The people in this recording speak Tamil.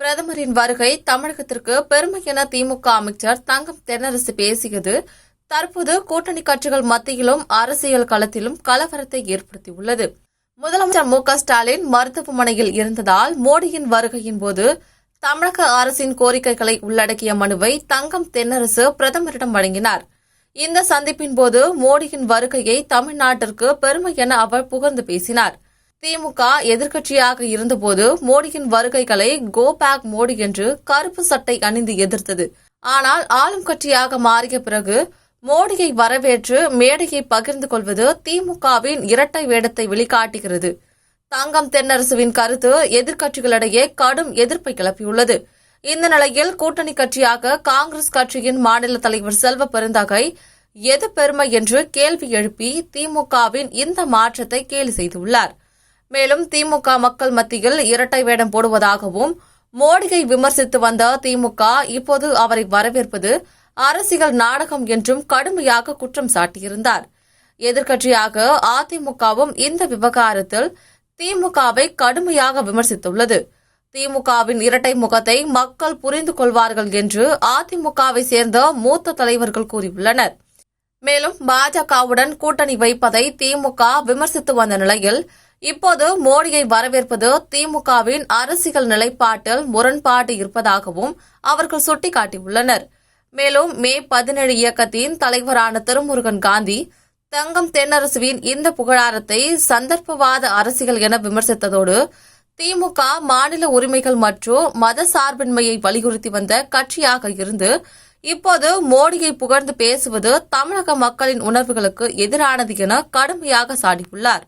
பிரதமரின் வருகை தமிழகத்திற்கு பெருமை என திமுக அமைச்சர் தங்கம் தென்னரசு பேசியது தற்போது கூட்டணி கட்சிகள் மத்தியிலும் அரசியல் களத்திலும் கலவரத்தை ஏற்படுத்தியுள்ளது. முதலமைச்சர் மு.க.ஸ்டாலின் மருத்துவமனையில் இருந்ததால் மோடியின் வருகையின் போது தமிழக அரசின் கோரிக்கைகளை உள்ளடக்கிய மனுவை தங்கம் தென்னரசு பிரதமரிடம் வழங்கினார். இந்த சந்திப்பின் போது மோடியின் வருகையை தமிழ்நாட்டிற்கு பெருமை என அவர் புகழ்ந்து பேசினார். திமுக எதிர்க்கட்சியாக இருந்தபோது மோடியின் வருகைகளை கோ பேக் மோடி என்று கருப்பு சட்டை அணிந்து எதிர்த்தது. ஆனால் ஆளும் கட்சியாக மாறிய பிறகு மோடியை வரவேற்று மேடையை பகிர்ந்து கொள்வது திமுகவின் இரட்டை வேடத்தை வெளிக்காட்டுகிறது. தங்கம் தென்னரசுவின் கருத்து எதிர்க்கட்சிகளிடையே கடும் எதிர்ப்பை கிளப்பியுள்ளது. இந்த நிலையில் கூட்டணி கட்சியாக காங்கிரஸ் கட்சியின் மாநில தலைவர் செல்வ பெருந்தகை எது பெருமை என்று கேள்வி எழுப்பி திமுகவின் இந்த மாற்றத்தை கேலி செய்துள்ளார். மேலும் திமுக மக்கள் மத்தியில் இரட்டை வேடம் போடுவதாகவும் மோடியை விமர்சித்து வந்த திமுக இப்போது அவரை வரவேற்பது அரசியல் நாடகம் என்றும் கடுமையாக குற்றம் சாட்டியிருந்தார். எதிர்க்கட்சியாக அதிமுகவும் இந்த விவகாரத்தில் திமுகவை கடுமையாக விமர்சித்துள்ளது. திமுகவின் இரட்டை முகத்தை மக்கள் புரிந்து கொள்வார்கள் என்று அதிமுகவை சேர்ந்த மூத்த தலைவர்கள் கூறியுள்ளனர். மேலும் பாஜகவுடன் கூட்டணி வைப்பதை திமுக விமர்சித்து வந்த நிலையில் இப்போது மோடியை வரவேற்பது திமுகவின் அரசியல் நிலைப்பாட்டில் முரண்பாடு இருப்பதாகவும் அவர்கள் சுட்டிக்காட்டியுள்ளனர். மேலும் மே 17 இயக்கத்தின் தலைவரான திருமுருகன் காந்தி தங்கம் தென்னரசுவின் இந்த புகழாரத்தை சந்தர்ப்பவாத அரசியல் என விமர்சித்ததோடு திமுக மாநில உரிமைகள் மற்றும் மத சார்பின்மையை வலியுறுத்தி வந்த கட்சியாக இருந்து இப்போது மோடியை புகழ்ந்து பேசுவது தமிழக மக்களின் உணர்வுகளுக்கு எதிரானது என கடுமையாக சாடியுள்ளார்.